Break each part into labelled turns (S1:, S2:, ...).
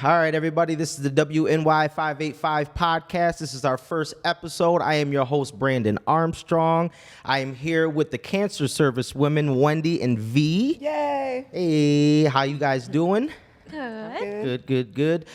S1: All right, everybody. This is the WNY585 podcast. This is our first episode. I am your host, Brandon Armstrong. I am here with the Cancer Service women, Wendy and V.
S2: Yay!
S1: Hey, how you guys doing?
S3: Good.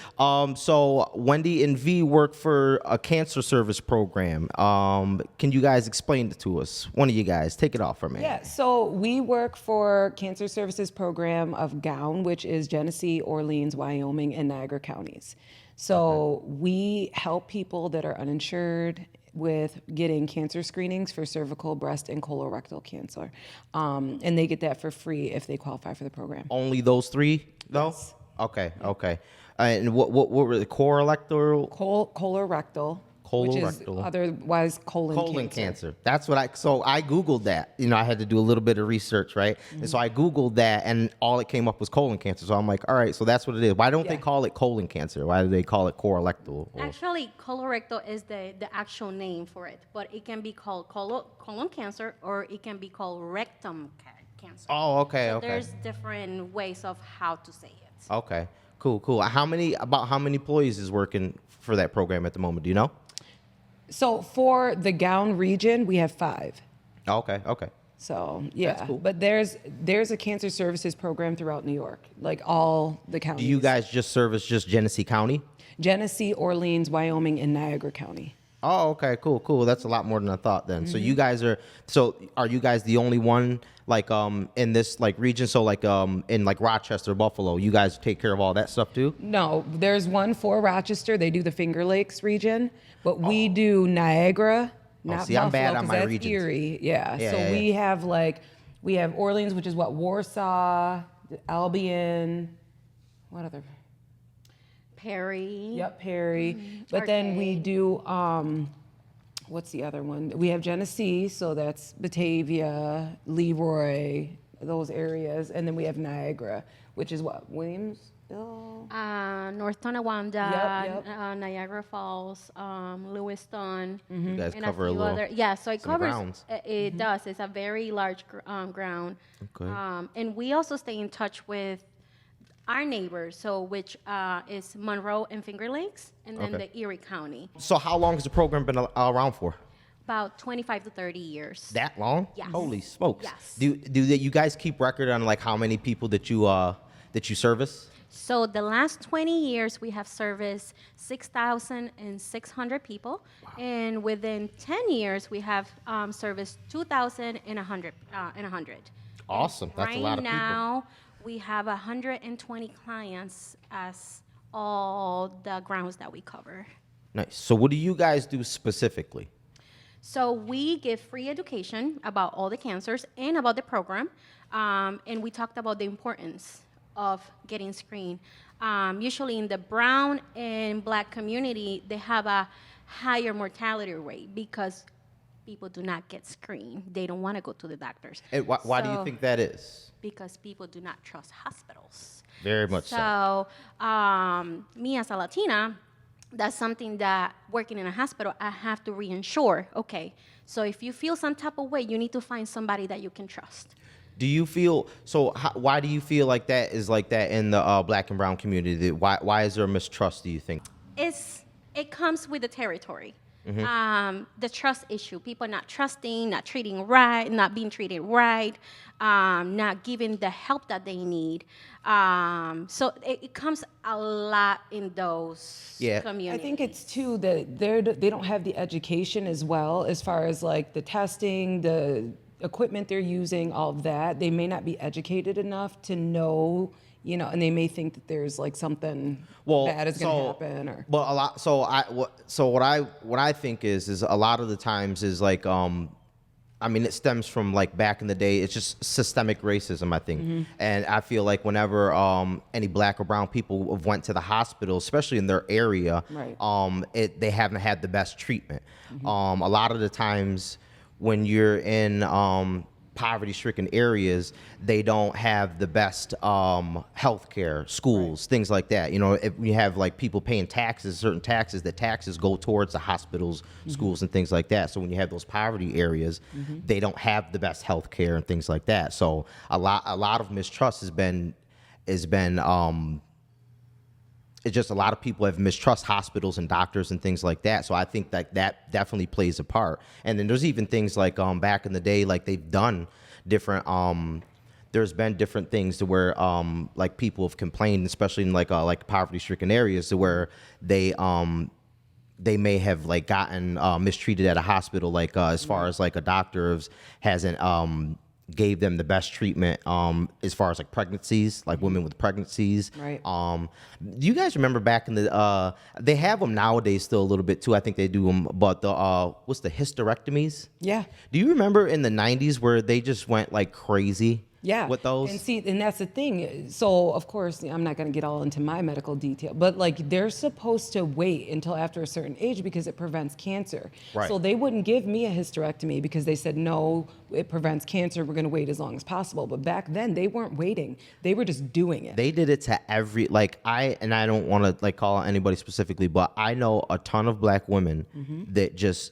S1: So Wendy and V work for a cancer service program. Can you guys explain it to us? One of you guys, take it off for me.
S2: Yeah, so we work for Cancer Services Program of GOWN, which is Genesee, Orleans, Wyoming, and Niagara counties. So we help people that are uninsured with getting cancer screenings for cervical, breast, and colorectal cancer. And they get that for free if they qualify for the program.
S1: Only those three, though?
S2: Yes.
S1: Okay. And what were the colorectal?
S2: Colorectal, which is
S1: Colorectal.
S2: otherwise colon
S1: Colon
S2: cancer.
S1: cancer. That's what I Googled that. You know, I had to do a little bit of research, right? And so I Googled that, and all it came up was colon cancer. So I'm like, all right, so that's what it is. Why don't they
S2: Yeah.
S1: call it colon cancer? Why do they call it colorectal?
S3: Actually, colorectal is the actual name for it, but it can be called colon cancer or it can be called rectum cancer.
S1: Oh, okay,
S3: So
S1: okay.
S3: there's different ways of how to say it.
S1: Okay, cool. How many employees is working for that program at the moment? Do you know?
S2: So for the GOWN region, we have 5.
S1: Oh, okay.
S2: So yeah,
S1: That's cool.
S2: but there's a cancer services program throughout New York, like all the counties.
S1: Do you guys just service just Genesee County?
S2: Genesee, Orleans, Wyoming, and Niagara County.
S1: Oh, okay, cool. That's a lot more than I thought then. So you guys are you guys the only one like in this like region? So like in like Rochester, Buffalo, you guys take care of all that stuff too?
S2: No, there's one for Rochester. They do the Finger Lakes region, but we do Niagara, not
S1: see, I'm
S2: Buffalo,
S1: bad on
S2: 'cause
S1: my
S2: that's
S1: regions.
S2: Erie. Yeah.
S1: Yeah,
S2: So
S1: yeah.
S2: we have Orleans, which is Warsaw, Albion, what other?
S3: Perry.
S2: Yep, Perry. But then we
S3: Arcade.
S2: do, what's the other one? We have Genesee, so that's Batavia, Leroy, those areas. And then we have Niagara, which is what? Williamsville?
S3: North Tonawanda,
S2: Yep.
S3: Niagara Falls, Lewiston,
S1: You guys
S3: and
S1: cover
S3: a
S1: a
S3: few
S1: little.
S3: other. Yeah, so it
S1: some
S3: covers.
S1: grounds.
S3: It does. It's a very large ground.
S1: Okay.
S3: And we also stay in touch with our neighbors, so which is Monroe and Finger Lakes, and then
S1: Okay.
S3: the Erie County.
S1: So how long has the program been around for?
S3: About 25 to 30 years.
S1: That long?
S3: Yes.
S1: Holy smokes.
S3: Yes.
S1: Do you guys keep record on like how many people that you service?
S3: So the last 20 years, we have serviced 6,600 people, and within 10 years, we have serviced 2,100.
S1: Awesome. That's a lot of
S3: Right
S1: people.
S3: now, we have 120 clients as all the grounds that we cover.
S1: Nice. So what do you guys do specifically?
S3: So we give free education about all the cancers and about the program, and we talked about the importance of getting screened. Usually in the brown and black community, they have a higher mortality rate because people do not get screened. They don't want to go to the doctors.
S1: And why do you
S3: So-
S1: think that is?
S3: Because people do not trust hospitals.
S1: Very much so.
S3: So, me as a Latina, that's something that working in a hospital, I have to reinsure. Okay, so if you feel some type of way, you need to find somebody that you can trust.
S1: Do you feel so? Why do you feel like that is like that in the black and brown community? Why is there a mistrust? Do you think?
S3: It comes with the territory. The trust issue, people not trusting, not treating right, not being treated right, not giving the help that they need. So it comes a lot in those communities.
S2: I think it's too that they don't have the education as well as far as like the testing, the equipment they're using, all of that. They may not be educated enough to know, and they may think that there's like something bad is going to happen. Or
S1: But a lot. What I think is a lot of the times is like I mean, it stems from like back in the day. It's just systemic racism, I think. And I feel like whenever any black or brown people have went to the hospital, especially in their area,
S2: Right.
S1: they haven't had the best treatment. A lot of the times when you're in poverty-stricken areas, they don't have the best health care, schools, things like that. If you have like people paying taxes, certain taxes, the taxes go towards the hospitals, schools, and things like that. So when you have those poverty areas, they don't have the best health care and things like that. So a lot of mistrust has been it's just a lot of people have mistrust hospitals and doctors and things like that. So I think that definitely plays a part. And then there's even things like back in the day, like they've done different there's been different things to where like people have complained, especially in like poverty-stricken areas, to where they may have like gotten mistreated at a hospital, like as far as like a doctor hasn't gave them the best treatment as far as like pregnancies, like women with pregnancies.
S2: Right.
S1: Do you guys remember back in the they have them nowadays still a little bit too. I think they do them, but the what's the hysterectomies?
S2: Yeah.
S1: Do you remember in the 90s where they just went like crazy?
S2: Yeah.
S1: With those?
S2: And that's the thing. So, of course, I'm not going to get all into my medical detail, but like they're supposed to wait until after a certain age because it prevents cancer.
S1: Right.
S2: So they wouldn't give me a hysterectomy because they said, no, it prevents cancer. We're going to wait as long as possible. But back then they weren't waiting. They were just doing it.
S1: They did it to every, like I don't want to like call out anybody specifically, but I know a ton of black women that just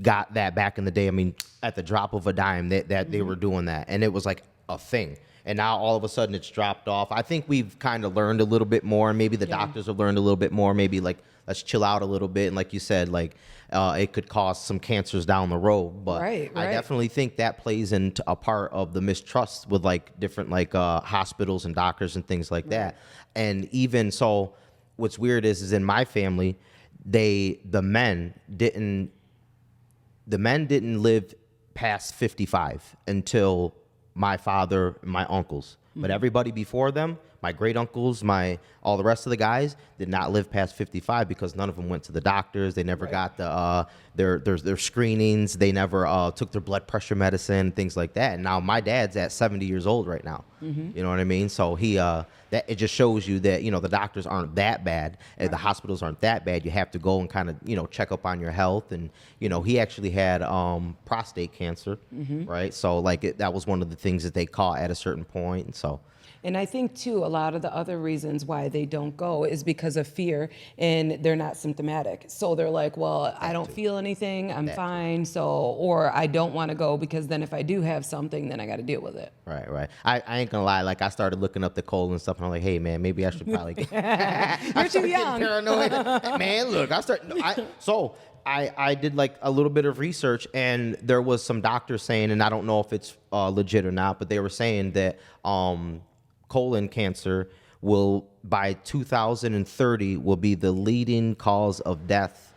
S1: got that back in the day. I mean, at the drop of a dime that they were doing that, and it was like a thing. And now all of a sudden it's dropped off. I think we've kind of learned a little bit more, and maybe the doctors have learned a little bit more. Maybe like let's chill out a little bit, and like you said, like it could cause some cancers down the road. But
S2: Right.
S1: I definitely think that plays into a part of the mistrust with like different like hospitals and doctors and things like that. And even so, what's weird is in my family, the men didn't live past 55 until my father and my uncles. But everybody before them, my great uncles, all the rest of the guys did not live past 55 because none of them went to the doctors. They never got their screenings. They never took their blood pressure medicine, things like that. And now my dad's at 70 years old right now. You know what I mean? So that it just shows you that, the doctors aren't that bad. The hospitals aren't that bad. You have to go and kind of, check up on your health. And, he actually had prostate cancer, right? So like that was one of the things that they caught at a certain point. And so.
S2: And I think, too, a lot of the other reasons why they don't go is because of fear and they're not symptomatic. So they're like, well, I don't feel anything. I'm fine. So, or I don't want to go because then if I do have something, then I got to deal with it.
S1: Right. I ain't gonna lie. Like I started looking up the colon and stuff, and I'm like, hey man, maybe I should probably get.
S2: You're too young.
S1: Paranoid. Man, look, I did like a little bit of research, and there was some doctors saying, and I don't know if it's legit or not, but they were saying that colon cancer will by 2030 will be the leading cause of death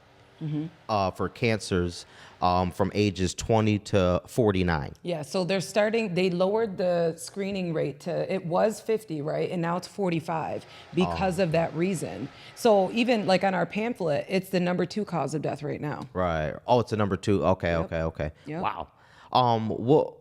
S1: for cancers from ages 20 to 49.
S2: Yeah, so they lowered the screening rate it was 50, right? And now it's 45 because of that reason. So even like on our pamphlet, it's the number 2 cause of death right now.
S1: Right. Oh, it's a number 2. Okay.
S2: Yep.
S1: Wow. Well,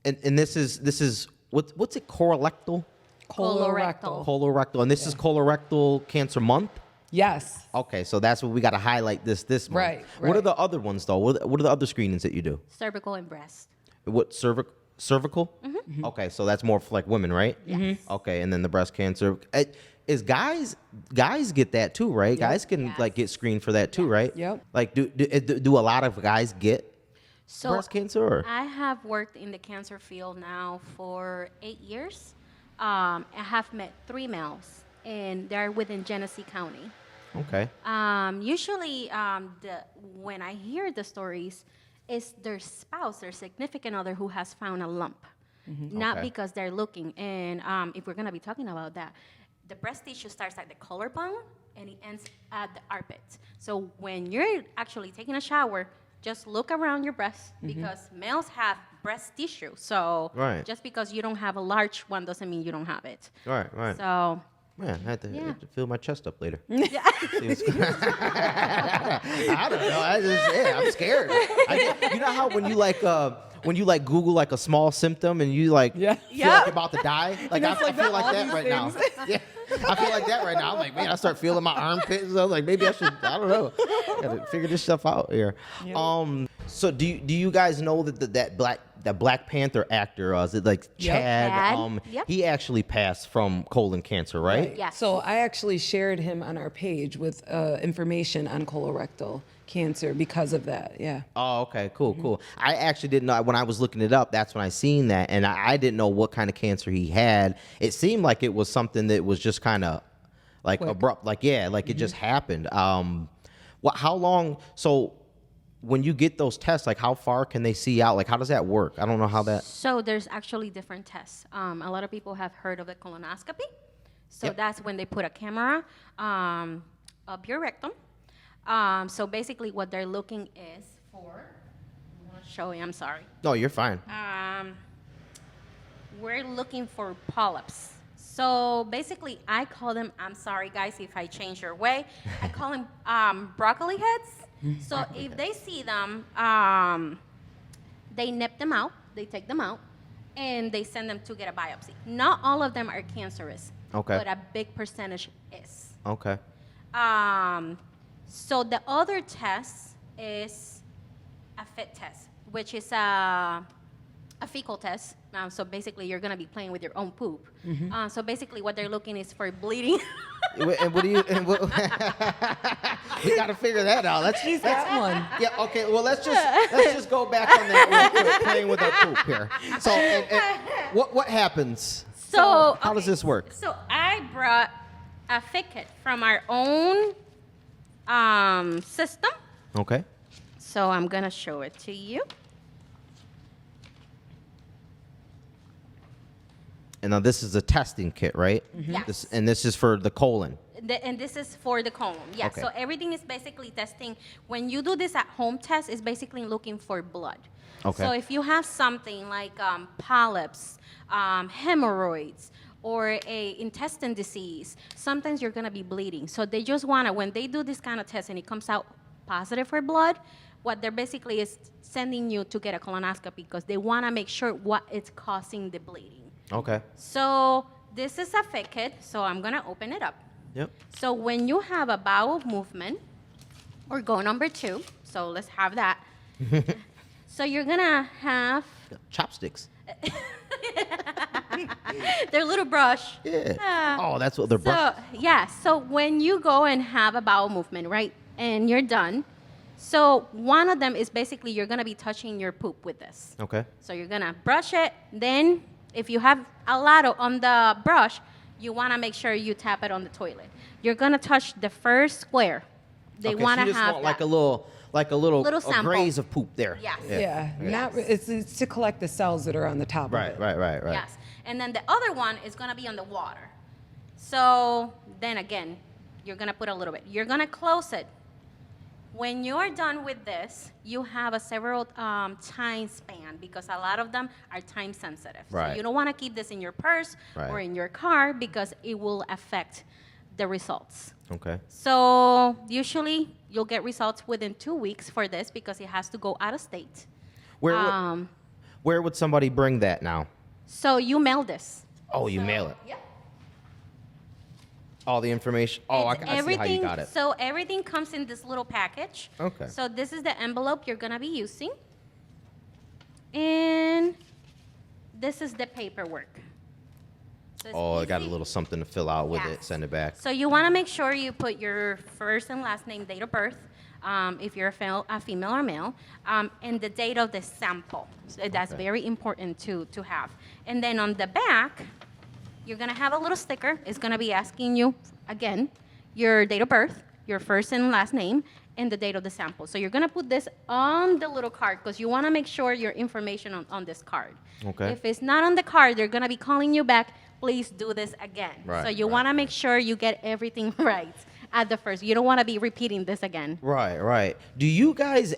S1: and this is what's it, colorectal? Colorectal. And this is colorectal cancer month?
S2: Yes.
S1: Okay, so that's what we got to highlight this month.
S2: Right.
S1: What are the other ones, though? What are the other screenings that you do?
S3: Cervical and breast.
S1: What, cervical? Mm-hmm. Okay, so that's more for like women, right?
S3: Yes.
S1: Okay, and then the breast cancer. Is guys get that too, right?
S2: Yep.
S1: Guys can like get screened for that too, right?
S2: Yep.
S1: Like do a lot of guys get breast cancer? Or?
S3: I have worked in the cancer field now for 8 years. I have met 3 males, and they're within Genesee County.
S1: Okay.
S3: Usually, when I hear the stories, it's their spouse, their significant other, who has found a lump, not because they're looking. And if we're gonna be talking about that, the breast tissue starts at the collarbone and it ends at the armpit. So when you're actually taking a shower, just look around your breast because males have breast tissue. So just because you don't have a large one doesn't mean you don't have it.
S1: Right.
S3: So.
S1: Man, I have to fill my chest up later.
S3: Yeah.
S1: I don't know. I'm scared. You know how when you like Google like a small symptom and you like feel like you're about to die? Like I feel like that right now. Yeah. I feel like that right now. I'm like, man, I start feeling my armpits. I was like, maybe I should. I don't know. Gotta figure this stuff out here. Yep. So do you guys know that Black Panther actor? Is it like Chad?
S3: Yep.
S1: He actually passed from colon cancer, right?
S3: Yes.
S2: So I actually shared him on our page with information on colorectal cancer because of that. Yeah.
S1: Oh, okay, cool. I actually didn't know when I was looking it up. That's when I seen that, and I didn't know what kind of cancer he had. It seemed like it was something that was just kind of like
S2: Quick.
S1: abrupt, like yeah, like it just happened. What? How long? So when you get those tests, like how far can they see out? Like how does that work? I don't know how that.
S3: So there's actually different tests. A lot of people have heard of the colonoscopy. So
S1: Yep.
S3: that's when they put a camera up your rectum. So basically what they're looking is for, I'm gonna show you, I'm sorry.
S1: No, you're fine.
S3: We're looking for polyps. So basically, I call them, I'm sorry guys if I change your way, I call them broccoli heads. So if they see them, they nip them out, they take them out, and they send them to get a biopsy. Not all of them are cancerous,
S1: Okay.
S3: but a big percentage is.
S1: Okay.
S3: So the other test is a fit test, which is a fecal test. So basically, you're gonna be playing with your own poop. So basically, what they're looking is for bleeding.
S1: And what do you? And what, we got to figure that out. Let's.
S2: That's one.
S1: Yeah. Okay. Well, let's just go back on that real quick, playing with our poop here. So, and what happens?
S3: So
S1: how does
S3: okay,
S1: this work?
S3: So I brought a fit kit from our own system.
S1: Okay.
S3: So I'm gonna show it to you.
S1: And now this is a testing kit, right?
S3: Yes.
S1: This is for the colon.
S3: And this is for the colon. Yeah.
S1: Okay.
S3: So everything is basically testing. When you do this at home test, it's basically looking for blood.
S1: Okay.
S3: So if you have something like polyps, hemorrhoids, or a intestine disease, sometimes you're gonna be bleeding. So they just wanna, when they do this kind of test and it comes out positive for blood, what they're basically is sending you to get a colonoscopy because they wanna make sure what is causing the bleeding.
S1: Okay.
S3: So this is a fit kit, so I'm gonna open it up.
S1: Yep.
S3: So when you have a bowel movement, or go number 2, so let's have that. So you're gonna have
S1: Chopsticks.
S3: their little brush.
S1: Yeah. Oh, that's what they're.
S3: So yeah, so when you go and have a bowel movement, right, and you're done, so one of them is basically you're gonna be touching your poop with this.
S1: Okay.
S3: So you're gonna brush it, then if you have a lot on the brush, you wanna make sure you tap it on the toilet. You're gonna touch the first square. They
S1: Okay, so
S3: wanna
S1: you just
S3: have
S1: want
S3: that.
S1: like a little
S3: Little sample.
S1: graze of poop there.
S3: Yes.
S2: Yeah, not it's to collect the cells that are on the top of it.
S1: Right.
S3: Yes. And then the other one is going to be on the water. So then again, you're going to put a little bit. You're going to close it. When you're done with this, you have a several time span because a lot of them are time sensitive.
S1: Right.
S3: So you don't want to keep this in your purse
S1: Right.
S3: or in your car because it will affect the results.
S1: Okay.
S3: So usually you'll get results within 2 weeks for this because it has to go out of state.
S1: Where would somebody bring that now?
S3: So you mail this.
S1: Oh, you mail it.
S3: Yep.
S1: All the information. Oh, I
S3: It's
S1: see how you got it.
S3: So everything comes in this little package.
S1: Okay.
S3: So this is the envelope you're gonna be using. And this is the paperwork. So it's
S1: Oh, I got a
S3: easy.
S1: little something to fill out with it.
S3: Yes.
S1: Send it back.
S3: So you wanna make sure you put your first and last name, date of birth, if you're a female or male, and the date of the sample. So that's
S1: Okay.
S3: very important to have. And then on the back, you're gonna have a little sticker. It's gonna be asking you, again, your date of birth, your first and last name, and the date of the sample. So you're gonna put this on the little card because you wanna make sure your information on this card.
S1: Okay.
S3: If it's not on the card, they're gonna be calling you back, please do this again.
S1: Right,
S3: So you
S1: right,
S3: wanna make sure you get everything right at the first. You don't wanna be repeating this again.
S1: Right. Do you guys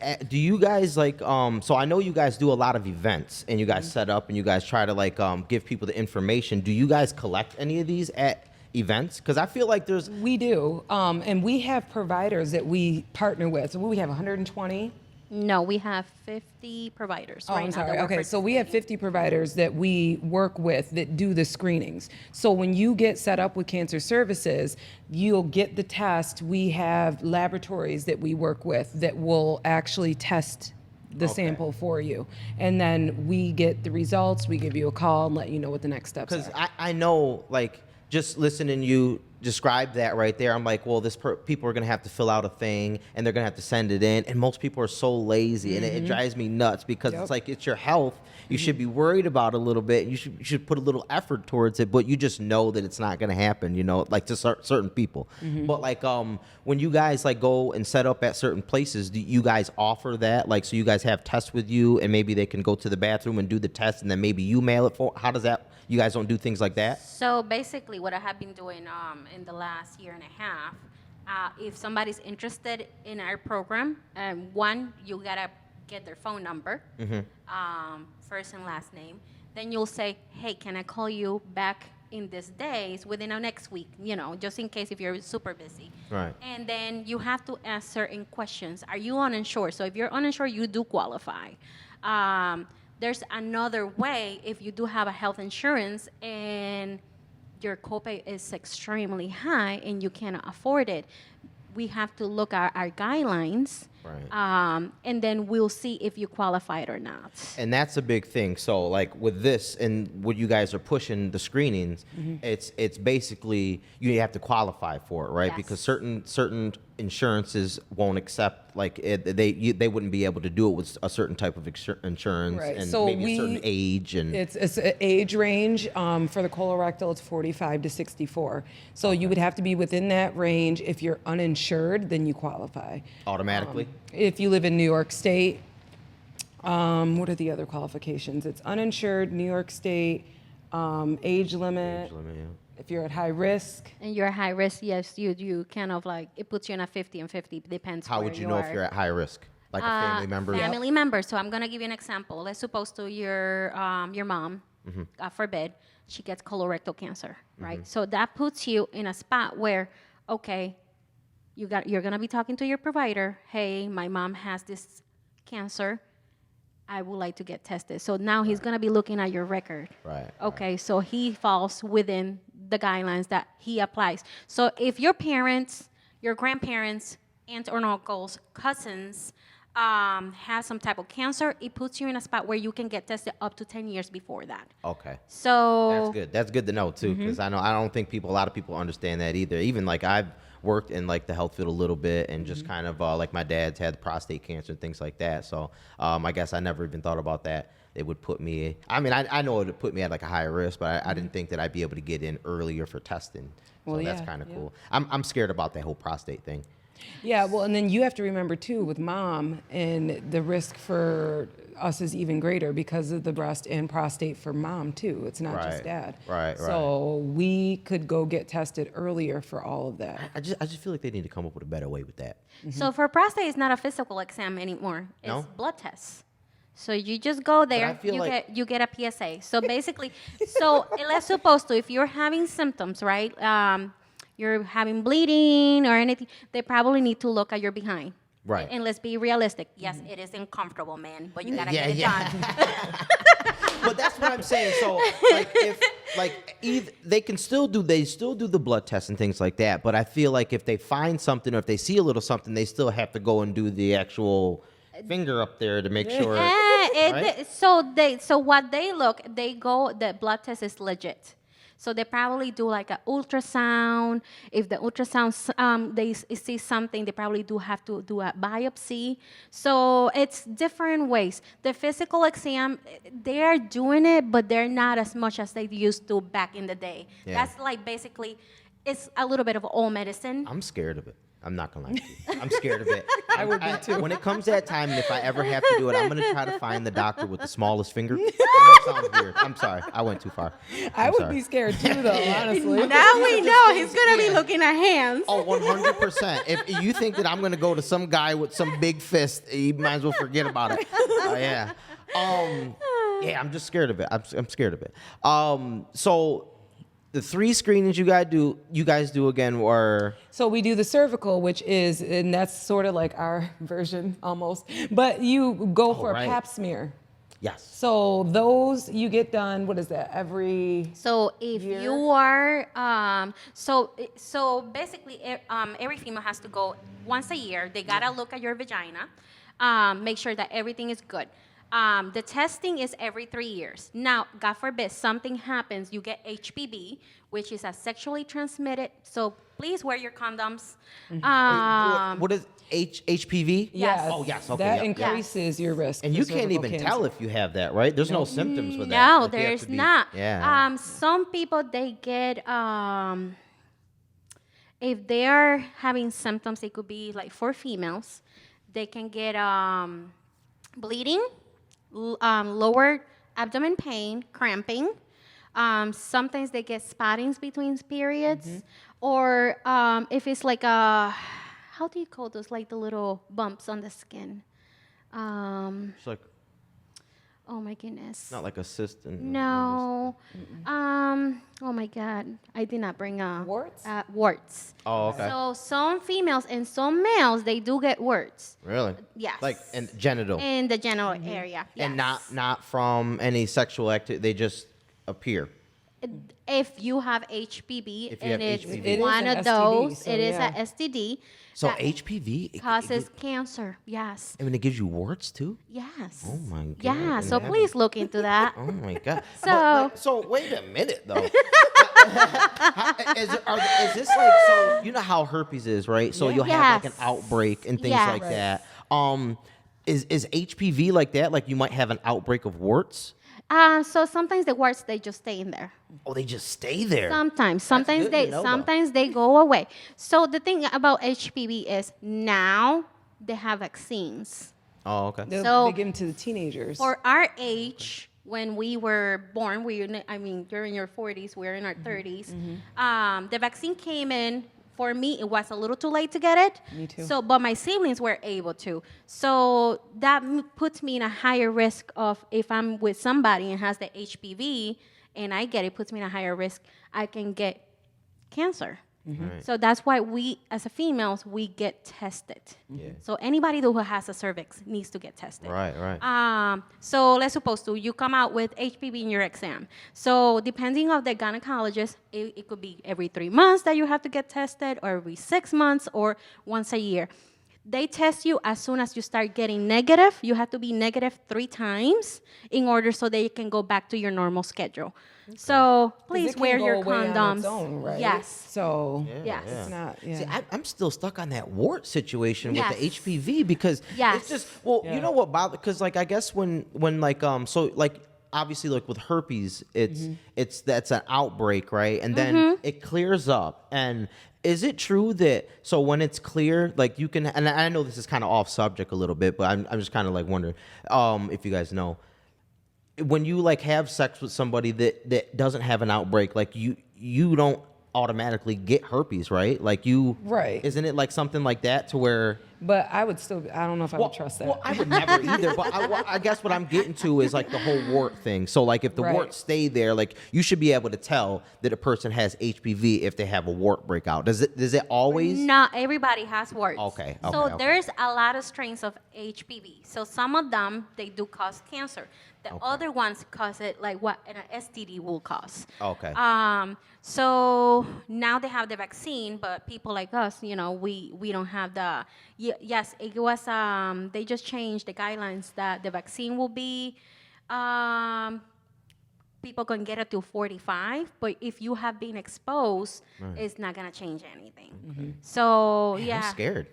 S1: like so I know you guys do a lot of events and you guys set up and you guys try to like give people the information. Do you guys collect any of these at events? Because I feel like there's
S2: We do, and we have providers that we partner with. So we have 120.
S3: No, we have 50 providers right
S2: I'm
S3: now.
S2: sorry.
S3: that we're
S2: Okay, so we have
S3: participating.
S2: 50 providers that we work with that do the screenings. So when you get set up with Cancer Services, you'll get the test. We have laboratories that we work with that will actually test the
S1: Okay.
S2: sample for you. And then we get the results, we give you a call and let you know what the next steps
S1: because
S2: are.
S1: I know like just listening to you described that right there, I'm like, well, people are gonna have to fill out a thing and they're gonna have to send it in, and most people are so lazy, and it drives me nuts because
S2: Yep.
S1: it's like it's your health. You should be worried about it a little bit. You should put a little effort towards it, but you just know that it's not gonna happen. Like to certain people. But like when you guys like go and set up at certain places, do you guys offer that? Like, so you guys have tests with you, and maybe they can go to the bathroom and do the test, and then maybe you mail it for. How does that? You guys don't do things like that?
S3: So basically, what I have been doing in the last year and a half, if somebody's interested in our program, one, you gotta get their phone number, first and last name. Then you'll say, hey, can I call you back in these days within our next week? Just in case if you're super busy.
S1: Right.
S3: And then you have to ask certain questions. Are you uninsured? So if you're uninsured, you do qualify. There's another way if you do have a health insurance and your copay is extremely high and you cannot afford it. We have to look at our guidelines,
S1: Right.
S3: and then we'll see if you qualify it or not.
S1: And that's a big thing. So like with this and what you guys are pushing the screenings, it's basically you have to qualify for it, right?
S3: Yes.
S1: Because certain insurances won't accept, like they wouldn't be able to do it with a certain type of insurance,
S2: Right.
S1: and
S2: So
S1: maybe a certain age and
S2: It's an age range. For the colorectal, it's 45 to 64. So you would have to be within that range. If you're uninsured, then you qualify.
S1: automatically.
S2: If you live in New York State, what are the other qualifications? It's uninsured, New York State, age limit. If you're at high risk,
S3: And you're high risk, yes, you kind of like, it puts you in a 50 and 50, depends
S1: How
S3: where
S1: would you know if you're at high risk? Like a family member?
S3: Family member. So I'm gonna give you an example. Let's suppose to your mom, God forbid, she gets colorectal cancer, right? So that puts you in a spot where, okay, you're gonna be talking to your provider. Hey, my mom has this cancer. I would like to get tested. So now he's gonna be looking at your record.
S1: Right.
S3: Okay, so he falls within the guidelines that he applies. So if your parents, your grandparents, aunts or uncles, cousins have some type of cancer, it puts you in a spot where you can get tested up to 10 years before that.
S1: Okay.
S3: So
S1: That's good. That's good to know too, because I don't think a lot of people understand that either. Even like I've worked in like the health field a little bit, and just kind of like my dad's had prostate cancer and things like that. So I guess I never even thought about that. It would put me. I mean, I know it would put me at like a higher risk, but I didn't think that I'd be able to get in earlier for testing.
S2: Well,
S1: So that's
S2: yeah,
S1: kind of
S2: yeah.
S1: cool. I'm scared about that whole prostate thing.
S2: yeah, well, and then you have to remember too with mom, and the risk for us is even greater because of the breast and prostate for mom too. It's not
S1: Right,
S2: just dad.
S1: right.
S2: So we could go get tested earlier for all of that.
S1: I just feel like they need to come up with a better way with that.
S3: So for prostate, it's not a physical exam anymore. It's
S1: No?
S3: blood tests. So you just go there,
S1: feel like-
S3: you get a PSA. So basically, let's suppose to if you're having symptoms, right? You're having bleeding or anything, they probably need to look at your behind.
S1: Right.
S3: And let's be realistic. Yes, it is uncomfortable, man, but you gotta
S1: Yeah,
S3: get it
S1: yeah.
S3: done.
S1: But that's what I'm saying. So like if like they still do the blood tests and things like that. But I feel like if they find something or if they see a little something, they still have to go and do the actual finger up there to make sure. Right?
S3: So what the blood test is legit. So they probably do like an ultrasound. If the ultrasound they see something, they probably do have to do a biopsy. So it's different ways. The physical exam, they are doing it, but they're not as much as they used to back in the day.
S1: Yeah.
S3: That's like basically, it's a little bit of all medicine.
S1: I'm scared of it. I'm not gonna lie to you. I'm scared of it.
S2: I would be too.
S1: When it comes to that time, and if I ever have to do it, I'm gonna try to find the doctor with the smallest finger. That sounds weird. I'm sorry. I went too far.
S2: I
S1: I'm
S2: would
S1: sorry.
S2: be scared too, though, honestly.
S3: Now we know he's gonna be looking at hands.
S1: Oh, 100%. If you think that I'm gonna go to some guy with some big fist, you might as well forget about it. Yeah. Yeah, I'm just scared of it. I'm scared of it. So the 3 screenings you guys do again were.
S2: So we do the cervical, and that's sort of like our version almost. But you go for
S1: right.
S2: a pap smear.
S1: Yes.
S2: So those you get done, what is that, every...
S3: So if
S2: year?
S3: you are, so basically, every female has to go once a year. They gotta look at your vagina, make sure that everything is good. The testing is every 3 years. Now, God forbid, something happens, you get HPV, which is a sexually transmitted. So please wear your condoms.
S1: What is HPV?
S2: Yes.
S1: Oh, yes. Okay.
S2: That
S1: Yep.
S2: increases your risk.
S1: And
S2: for
S1: you can't
S2: cervical
S1: even tell
S2: cancer.
S1: if you have that, right? There's no symptoms with that.
S3: No,
S1: Like, you have
S3: there's
S1: to be-
S3: not.
S1: Yeah.
S3: Some people, they get, if they are having symptoms, it could be like for females, they can get bleeding, lower abdomen pain, cramping. Sometimes they get spottings between periods, or if it's like a, how do you call those? Like the little bumps on the skin.
S1: It's like
S3: Oh my goodness.
S1: not like a cyst.
S3: No. Oh my God. I did not bring
S2: Warts?
S3: Warts.
S1: Oh, okay.
S3: So some females and some males, they do get warts.
S1: Really?
S3: Yes.
S1: Like in genital.
S3: In the general area. Yes.
S1: And not from any sexual activity. They just appear.
S3: If you have HPV
S1: If you
S3: and
S1: have
S3: it's
S1: HPV.
S2: It is
S3: one
S2: an
S3: of
S2: STD,
S3: those,
S2: so
S3: it is
S2: yeah.
S3: a STD.
S1: So
S3: that
S1: HPV
S3: causes cancer. Yes.
S1: I mean, it gives you warts too.
S3: Yes.
S1: Oh my God.
S3: Yeah.
S1: in
S3: So
S1: heaven.
S3: please look into that.
S1: Oh my God.
S3: So-
S1: But, like, so wait a minute though. Is this like, so you know how herpes is, right? So you'll have like an
S3: Yes.
S1: outbreak and things
S3: Yes.
S1: like
S3: Right.
S1: that. Is HPV like that? Like you might have an outbreak of warts?
S3: So sometimes the warts, they just stay in there.
S1: Oh, they just stay there.
S3: Sometimes
S1: good to
S3: they
S1: know, though.
S3: sometimes they go away. So the thing about HPV is now they have vaccines.
S1: Oh, okay.
S2: They
S3: So-
S2: give them to the teenagers.
S3: For our age, when we were born, you're in your 40s, we're in our 30s. The vaccine came in. For me, it was a little too late to get it.
S2: Me too.
S3: So, but my siblings were able to. So that puts me in a higher risk of if I'm with somebody and has the HPV and I get it, puts me in a higher risk. I can get cancer.
S1: Right.
S3: So that's why we, as a females, we get tested.
S1: Yeah.
S3: So anybody who has a cervix needs to get tested.
S1: Right.
S3: So let's suppose you come out with HPV in your exam. So depending on the gynecologist, it could be every 3 months that you have to get tested, or every 6 months, or once a year. They test you as soon as you start getting negative. You have to be negative 3 times in order so they can go back to your normal schedule. So
S2: 'Cause
S3: please
S2: it can
S3: wear
S2: go
S3: your
S2: away on
S3: condoms.
S2: its own, right?
S3: Yes.
S2: So
S3: Yes.
S2: it's not. Yeah.
S1: See, I'm still stuck on that wart situation with the
S3: Yes.
S1: HPV because
S3: Yes.
S1: it's just you know what bothers, because like I guess when like so like obviously like with herpes it's that's an outbreak, right? And then it clears up. And is it true that so when it's clear, like you can, and I know this is kind of off subject a little bit, but I'm just kind of like wondering if you guys know, when you like have sex with somebody that doesn't have an outbreak, like you don't automatically get herpes, right? Like you,
S2: Right.
S1: Isn't it like something like that to where?
S2: But I would still. I don't know if I would trust that.
S1: Well, I would never either. But I guess what I'm getting to is like the whole wart thing. So like if the
S2: Right.
S1: warts stay there, like you should be able to tell that a person has HPV if they have a wart breakout. Does it always?
S3: Not everybody has warts.
S1: Okay,
S3: So
S1: okay.
S3: there's a lot of strains of HPV. So some of them, they do cause cancer. The other ones cause it like what an STD will cause.
S1: Okay.
S3: So now they have the vaccine, but people like us, we don't have the. Yes, it was. They just changed the guidelines that the vaccine will be. People can get it to 45, but if you have been exposed, it's not gonna change anything. So
S1: Man,
S3: yeah,
S1: I'm scared.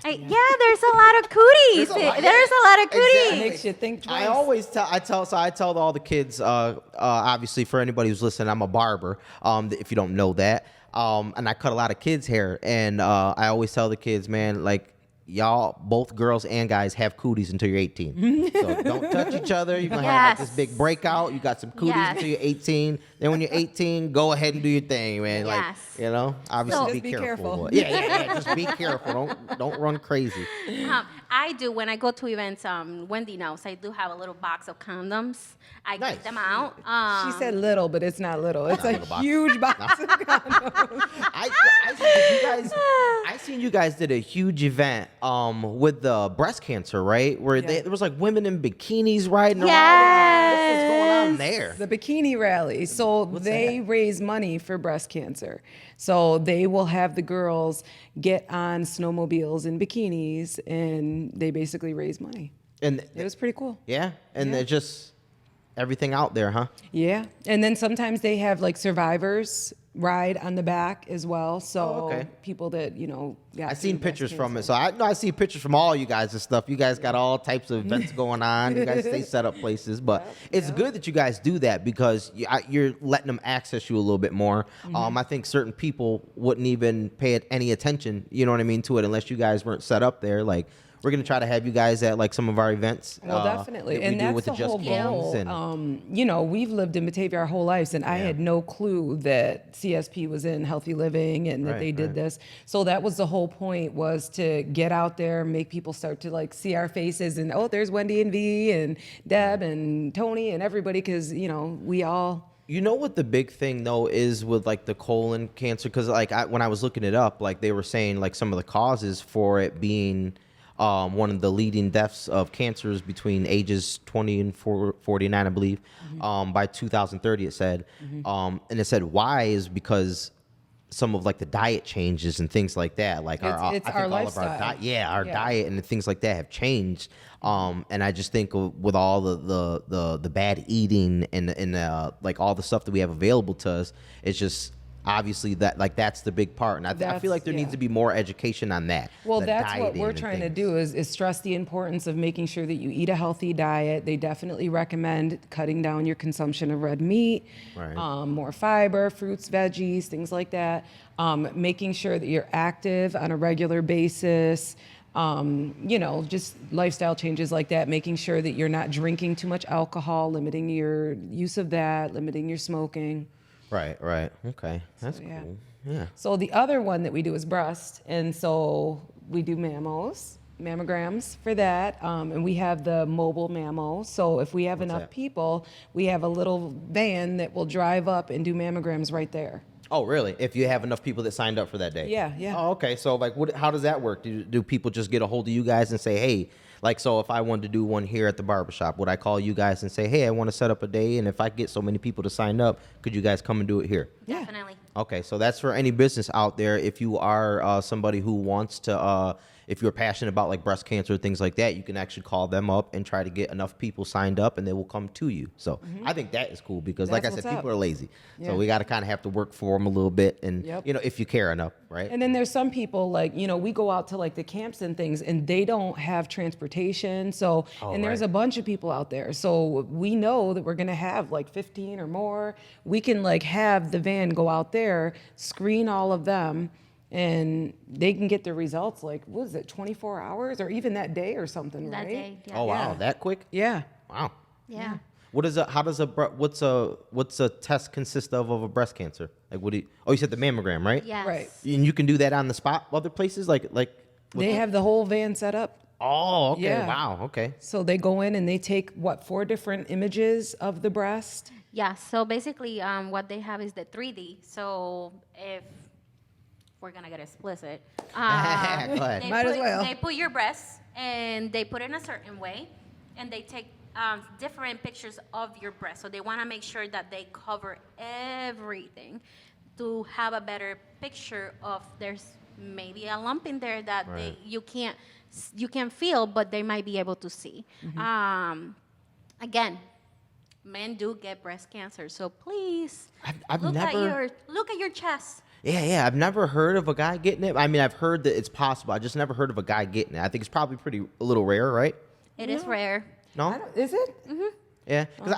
S3: There's a lot of cooties. There's a lot of cooties.
S1: Exactly.
S2: Makes you think twice.
S1: I always tell all the kids, obviously for anybody who's listening, I'm a barber, if you don't know that, and I cut a lot of kids' hair, and I always tell the kids, man, like, y'all, both girls and guys, have cooties until you're 18. So don't touch each other. You're going to have like this big breakout. You got some cooties
S3: Yes.
S1: until you're 18. Then when you're 18, go ahead and do your thing, man.
S3: Yes.
S1: Like, obviously
S3: So-
S1: be
S2: Just be
S1: careful.
S2: careful.
S1: But yeah. Just be careful. Don't run crazy.
S3: I do when I go to events. Wendy knows I do have a little box of condoms. I
S1: Nice.
S3: give them out.
S2: She said little, but it's not little. It's a
S1: little box.
S2: huge box of condoms.
S1: I seen you guys did a huge event with the breast cancer, right? Where there was like women in bikinis riding around. What's going on there?
S2: The bikini rally. So they raise money for breast cancer. So they will have the girls get on snowmobiles in bikinis, and they basically raise money.
S1: And
S2: It was pretty cool.
S1: yeah, and
S2: Yeah.
S1: they're just everything out there, huh?
S2: Yeah. And then sometimes they have like survivors ride on the back as well. So
S1: okay.
S2: people that, got
S1: I've seen
S2: through breast
S1: pictures from it,
S2: cancer.
S1: so I see pictures from all you guys and stuff. You guys got all types of events going on. You guys stay set up places, but it's good that you guys do that because you're letting them access you a little bit more. I think certain people wouldn't even pay it any attention, you know what I mean, to it unless you guys weren't set up there. Like we're gonna try to have you guys at like some of our events.
S2: Well, definitely.
S1: that we
S2: And
S1: do
S2: that's
S1: with
S2: the
S1: Just
S2: whole
S1: Kings
S2: goal.
S1: and
S2: We've lived in Batavia our whole lives, and I had no clue that CSP was in healthy living and that
S1: Right,
S2: they did
S1: right.
S2: this. So that was the whole point, was to get out there, make people start to like see our faces and, oh, there's Wendy and V and Deb and Tony and everybody, because, we all...
S1: You know what the big thing though is with like the colon cancer? Because like when I was looking it up, like they were saying like some of the causes for it being one of the leading deaths of cancers between ages 20 and 49, I believe, by 2030 it said. And it said why is because some of like the diet changes and things like that. Like
S2: It's
S1: I think
S2: our
S1: all
S2: lifestyle.
S1: of our
S2: Yeah.
S1: diet and things like that have changed. And I just think with all the bad eating and like all the stuff that we have available to us, it's just obviously that's the big part. And I feel like there needs to be more education on that.
S2: Well,
S1: the
S2: that's what
S1: dieting
S2: we're
S1: and
S2: trying to
S1: things.
S2: do is stress the importance of making sure that you eat a healthy diet. They definitely recommend cutting down your consumption of red meat,
S1: Right.
S2: more fiber, fruits, veggies, things like that. Making sure that you're active on a regular basis. Just lifestyle changes like that, making sure that you're not drinking too much alcohol, limiting your use of that, limiting your smoking.
S1: Right. Okay. That's
S2: yeah.
S1: cool. Yeah.
S2: So the other one that we do is breast, and so we do mammograms for that, and we have the mobile mammo. So if we have enough
S1: that?
S2: people, we have a little van that will drive up and do mammograms right there.
S1: Oh, really? If you have enough people that signed up for that day?
S2: Yeah.
S1: Oh, okay. So, like, how does that work? Do people just get a hold of you guys and say, hey, like, so if I wanted to do one here at the barbershop, would I call you guys and say, hey, I want to set up a day, and if I get so many people to sign up, could you guys come and do it here?
S2: Yeah.
S3: Definitely.
S1: Okay, so that's for any business out there. If you are somebody who wants to, if you're passionate about like breast cancer, things like that, you can actually call them up and try to get enough people signed up, and they will come to you. So I think that is cool because, like I
S2: That's
S1: said,
S2: what's
S1: people
S2: up.
S1: are lazy,
S2: Yeah.
S1: so we got to kind of have to work for them a little bit, and
S2: Yep.
S1: if you care enough, right?
S2: And then there's some people like, we go out to like the camps and things, and they don't have transportation. So, and there's
S1: right.
S2: a bunch of people out there. So we know that we're going to have like 15 or more. We can like have the van go out there, screen all of them, and they can get the results like, what is it, 24 hours or even that day or something,
S3: That
S2: right?
S3: day. Yeah.
S1: Oh wow,
S2: Yeah.
S1: that quick?
S2: Yeah.
S1: Wow.
S3: Yeah.
S1: What is a? How does what's a test consist of a breast cancer? Like what do you? Oh, you said the mammogram, right?
S3: Yes.
S2: Right.
S1: And you can do that on the spot. Other places like.
S2: They have the whole van set up.
S1: Oh, okay.
S2: Yeah.
S1: Wow. Okay.
S2: So they go in and they take 4 different images of the breast.
S3: Yeah, so basically what they have is the 3D. So if we're going to get explicit,
S1: Go ahead.
S3: they
S2: Might as
S3: put-
S2: well.
S3: They put your breasts and they put it in a certain way, and they take different pictures of your breast. So they want to make sure that they cover everything to have a better picture of there's maybe a lump in there that
S1: Right.
S3: you can't feel, but they might be able to see. Again, men do get breast cancer, so please
S1: I've
S3: look
S1: never.
S3: look at your chest.
S1: Yeah. I've never heard of a guy getting it. I mean, I've heard that it's possible. I just never heard of a guy getting it. I think it's probably a little rare, right?
S3: It is rare.
S1: No.
S2: Is it?
S1: Yeah. Because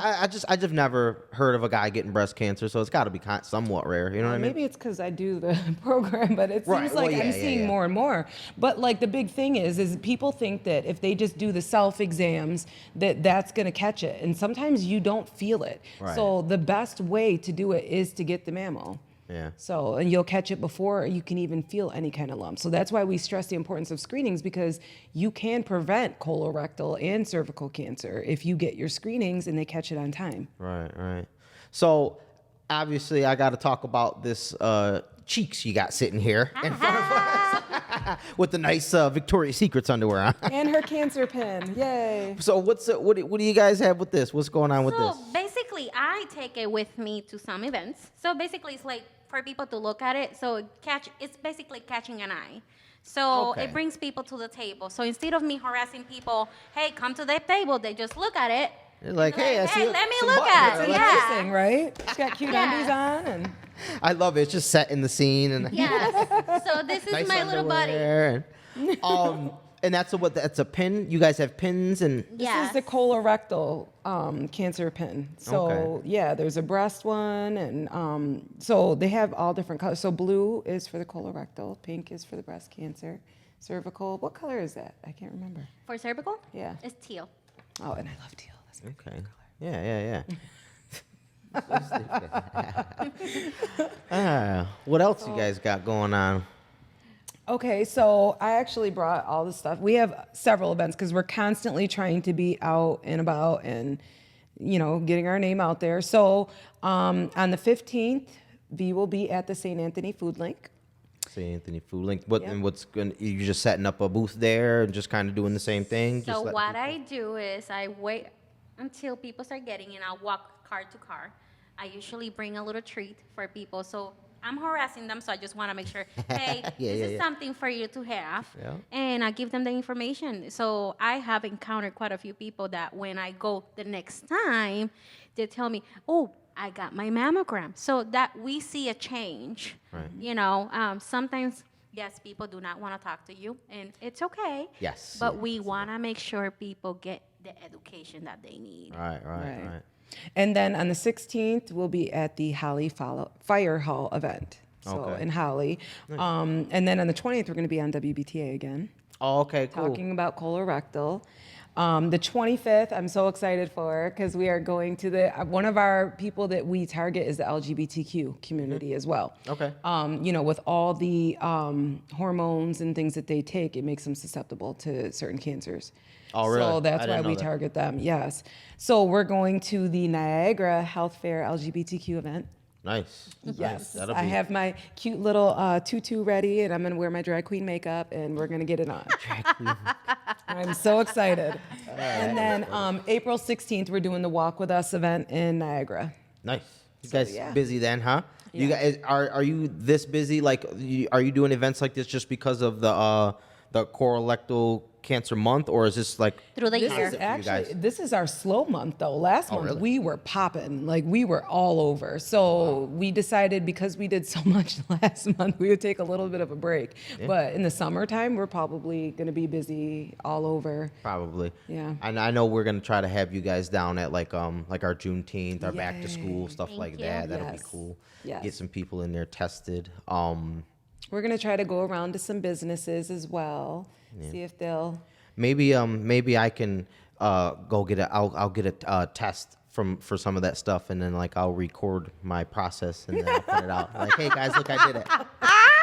S1: I just never heard of a guy getting breast cancer, so it's got to be somewhat rare. You know what I mean?
S2: Maybe it's because I do the program, but it
S1: Right.
S2: seems
S1: Well,
S2: like
S1: yeah,
S2: I'm
S1: yeah,
S2: seeing
S1: yeah.
S2: more and more. But like the big thing is people think that if they just do the self exams, that's going to catch it, and sometimes you don't feel it.
S1: Right.
S2: So the best way to do it is to get the mammo.
S1: Yeah.
S2: So, and you'll catch it before you can even feel any kind of lump. So that's why we stress the importance of screenings, because you can prevent colorectal and cervical cancer if you get your screenings and they catch it on time.
S1: Right. So obviously, I got to talk about this cheeks you got sitting here in front of us with the nice Victoria's Secrets underwear on.
S2: And her cancer pin. Yay.
S1: So what do you guys have with this? What's going on with
S3: So
S1: this?
S3: basically, I take it with me to some events. So basically, it's like for people to look at it. So it's basically catching an eye. So
S1: Okay.
S3: it brings people to the table. So instead of me harassing people, hey, come to the table, they just look at it.
S1: You're like,
S3: and
S1: hey, I see
S3: let me
S1: some
S3: look
S1: buttons.
S3: at
S1: I
S3: it.
S1: like
S3: Yeah.
S2: Interesting, right? She's got cute
S3: Yeah.
S2: undies on, and
S1: I love it. It's just setting the scene and
S3: Yes. So this is
S1: nice
S3: my little buddy.
S1: underwear. And that's that's a pin. You guys have pins and
S2: this is the colorectal cancer pin. So
S1: Okay.
S2: yeah, there's a breast one, and so they have all different colors. So blue is for the colorectal, pink is for the breast cancer, cervical. What color is that? I can't remember.
S3: For cervical?
S2: Yeah.
S3: It's teal.
S2: Oh, and I love teal. That's my
S1: okay. Yeah. What else you guys got going on?
S2: Okay, so I actually brought all the stuff. We have several events because we're constantly trying to be out and about and, getting our name out there. So on the 15th, we will be at the St. Anthony Food Link.
S1: St. Anthony Food Link. What
S2: Yep.
S1: and what's going? You just setting up a booth there and just kind of doing the same thing.
S3: So
S1: just letting
S3: what
S1: people-
S3: I do is I wait until people start getting in. I'll walk car to car. I usually bring a little treat for people. So I'm harassing them, so I just want to make sure, hey, this is something for you to have.
S1: Yeah.
S3: And I give them the information. So I have encountered quite a few people that when I go the next time, they tell me, oh, I got my mammogram. So that we see a change.
S1: Right.
S3: Sometimes, yes, people do not want to talk to you, and it's okay.
S1: Yes.
S3: But we want to make sure people get the education that they need.
S1: Right.
S2: And then on the 16th, we'll be at the Fire Hall event. So
S1: Okay.
S2: in Holly. And then on the 20th, we're going to be on WBTA again.
S1: Oh, okay. Cool.
S2: Talking about colorectal. The 25th, I'm so excited for because we are going to one of our people that we target is the LGBTQ community as well.
S1: Okay.
S2: With all the hormones and things that they take, it makes them susceptible to certain cancers.
S1: Oh, really?
S2: So
S1: I
S2: that's
S1: didn't
S2: why
S1: know
S2: we
S1: that.
S2: target them. Yes. So we're going to the Niagara Health Fair LGBTQ event.
S1: Nice.
S2: Yes,
S1: That'll
S2: I
S1: be-
S2: have my cute little tutu ready, and I'm gonna wear my drag queen makeup, and we're gonna get it on. I'm so excited. And then April 16th, we're doing the Walk With Us event in Niagara.
S1: Nice. You guys
S2: yeah.
S1: busy then, huh? You
S2: Yeah.
S1: guys are you this busy? Like, are you doing events like this just because of the colorectal cancer month, or is this like
S3: Through the
S2: This
S3: year.
S2: is
S1: for you
S2: actually
S1: guys?
S2: this is our slow month though. Last month
S1: really?
S2: we were popping, like we were all over. So we decided because we did so much last month, we would take a little bit of a break. But in the summertime, we're probably going to be busy all over.
S1: Probably.
S2: Yeah.
S1: And I know we're gonna try to have you guys down at like our Juneteenth, our back to school stuff
S3: Thank
S1: like
S3: you.
S1: that. That'll be
S2: Yes.
S1: cool.
S2: Yes.
S1: Get some people in there tested.
S2: We're going to try to go around to some businesses as well, see if they'll.
S1: Maybe I can go get I'll get a test for some of that stuff, and then like I'll record my process and then I'll put it out. Like, hey guys, look, I did it.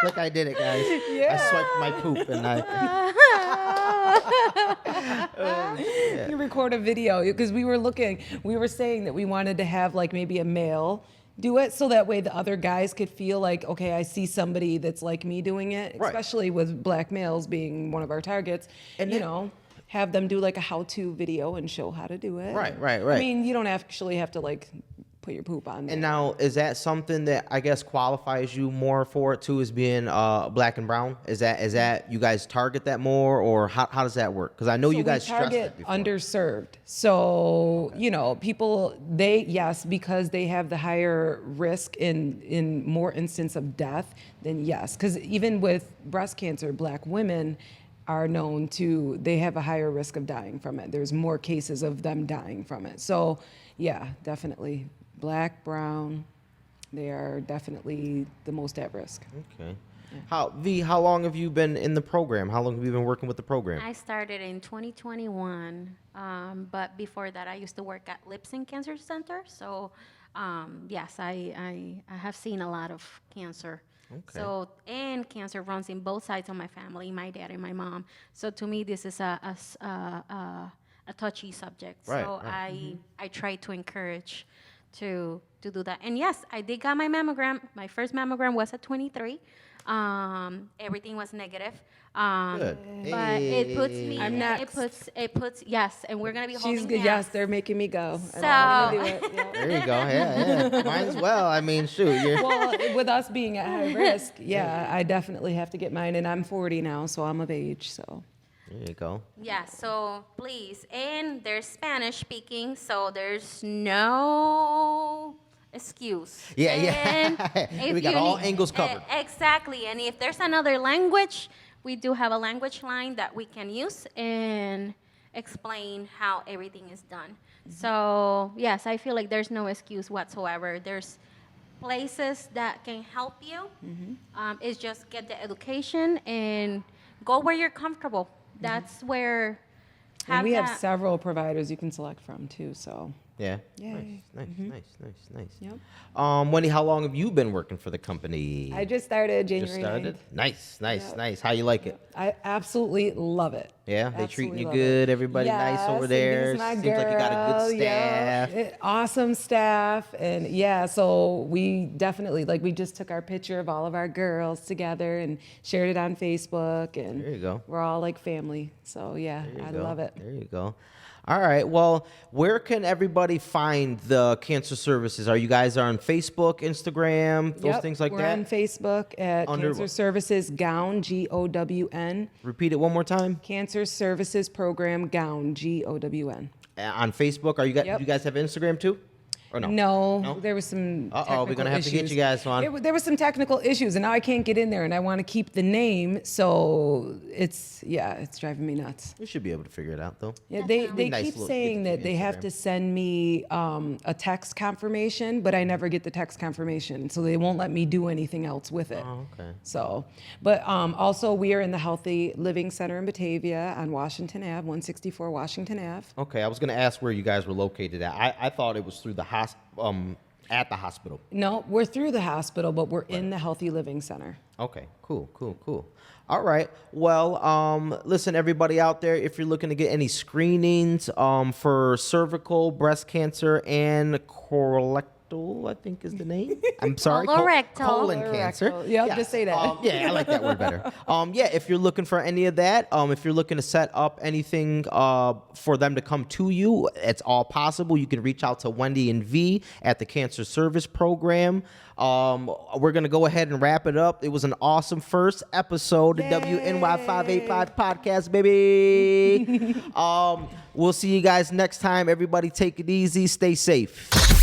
S1: Look, I did it, guys. I swiped my poop and
S2: You record a video because we were saying that we wanted to have like maybe a male do it so that way the other guys could feel like, okay, I see somebody that's like me doing it,
S1: Right.
S2: especially with black males being one of our targets,
S1: And
S2: you
S1: that-
S2: know, have them do like a how-to video and show how to do it.
S1: Right.
S2: I mean, you don't actually have to like put your poop on there.
S1: And now, is that something that I guess qualifies you more for it too, as being black and brown? Is that you guys target that more, or how does that work? Because I know
S2: So
S1: you guys
S2: we
S1: stressed
S2: target
S1: it before.
S2: underserved. So, people, because they have the higher risk in more instance of death, then yes. Because even with breast cancer, black women are known to, they have a higher risk of dying from it. There's more cases of them dying from it. So, yeah, definitely. Black, brown, they are definitely the most at risk.
S1: Okay. How long have you been in the program? How long have you been working with the program?
S3: I started in 2021, but before that, I used to work at Lipson Cancer Center. So, yes, I have seen a lot of cancer.
S1: Okay.
S3: So, and cancer runs in both sides of my family, my dad and my mom. So, to me, this is a touchy subject.
S1: Right,
S3: So,
S1: right.
S3: I try to encourage to do that. And yes, I did got my mammogram. My first mammogram was at 23. Everything was negative.
S1: Good.
S3: But it puts
S1: Hey.
S3: me.
S2: I'm next.
S3: It puts. Yes, and we're gonna be
S2: She's
S3: holding
S2: good.
S3: hands.
S2: Yes, they're making me go.
S3: So-
S2: I'm gonna do it. Yeah.
S1: There you go. Yeah. Might as well. I mean, shoot. You're,
S2: Well, with us being at high risk, yeah, I definitely have to get mine, and I'm 40 now, so I'm of age. So
S1: there you go.
S3: Yeah, so please. And they're Spanish speaking, so there's no excuse.
S1: Yeah,
S3: And
S1: yeah.
S3: if
S1: We got
S3: you
S1: all
S3: need-
S1: angles covered.
S3: Exactly. And if there's another language, we do have a language line that we can use and explain how everything is done.
S1: Mm-hmm.
S3: So, yes, I feel like there's no excuse whatsoever. There's places that can help you.
S1: Mm-hmm.
S3: It's just get the education and go where you're comfortable. That's where
S2: and we have
S3: that-
S2: several providers you can select from too. So
S1: Yeah.
S2: Yay.
S1: Nice.
S2: Yep.
S1: Wendy, how long have you been working for the company?
S2: I just started
S1: Just
S2: January
S1: started.
S2: 9th.
S1: Nice. How you like it?
S2: I absolutely love it.
S1: Yeah, they treating
S2: Absolutely
S1: you
S2: love
S1: good.
S2: it.
S1: Everybody nice
S2: Yes,
S1: over
S2: and
S1: there.
S2: this my
S1: Seems like you got a
S2: girl,
S1: good staff.
S2: yeah. Awesome staff, and yeah, so we definitely we just took our picture of all of our girls together and shared it on Facebook, and
S1: There you go.
S2: we're all like family. So yeah,
S1: There you
S2: I
S1: go.
S2: love it.
S1: There you go. All right. Well, where can everybody find the cancer services? Are you guys on Facebook, Instagram, those
S2: Yep,
S1: things like
S2: we're
S1: that?
S2: on Facebook at
S1: Under
S2: Cancer
S1: what?
S2: Services Gown, GOWN.
S1: Repeat it one more time.
S2: Cancer Services Program Gown, GOWN.
S1: On Facebook, are you guys?
S2: Yep.
S1: You guys have Instagram too, or no?
S2: No, there was some.
S1: Uh-oh, we're gonna have to get
S2: issues.
S1: you guys on.
S2: There were some technical issues, and now I can't get in there, and I want to keep the name, so it's driving me nuts.
S1: You should be able to figure it out though.
S2: Yeah, they
S1: nice
S2: keep
S1: little-
S2: saying
S1: get
S2: that
S1: to
S2: they have
S1: Instagram.
S2: to send me a text confirmation, but I never get the text confirmation, so they won't let me do anything else with it.
S1: Oh, okay.
S2: So, but also we are in the Healthy Living Center in Batavia on Washington Ave, 164 Washington Ave.
S1: Okay, I was gonna ask where you guys were located at. I thought it was through the at the hospital.
S2: No, we're through the hospital, but we're in the Healthy Living Center.
S1: Okay, cool. All right. Well, listen, everybody out there, if you're looking to get any screenings for cervical, breast cancer, and colorectal, I think is the name. I'm sorry.
S3: Colorectal.
S1: Colon cancer.
S2: Colorectal. Yeah, just say that.
S1: Yeah, I like that word better. Yeah, if you're looking for any of that, if you're looking to set up anything for them to come to you, it's all possible. You can reach out to Wendy and V at the Cancer Service Program. We're going to go ahead and wrap it up. It was an awesome first episode of WNY585 podcast, baby. We'll see you guys next time. Everybody take it easy. Stay safe.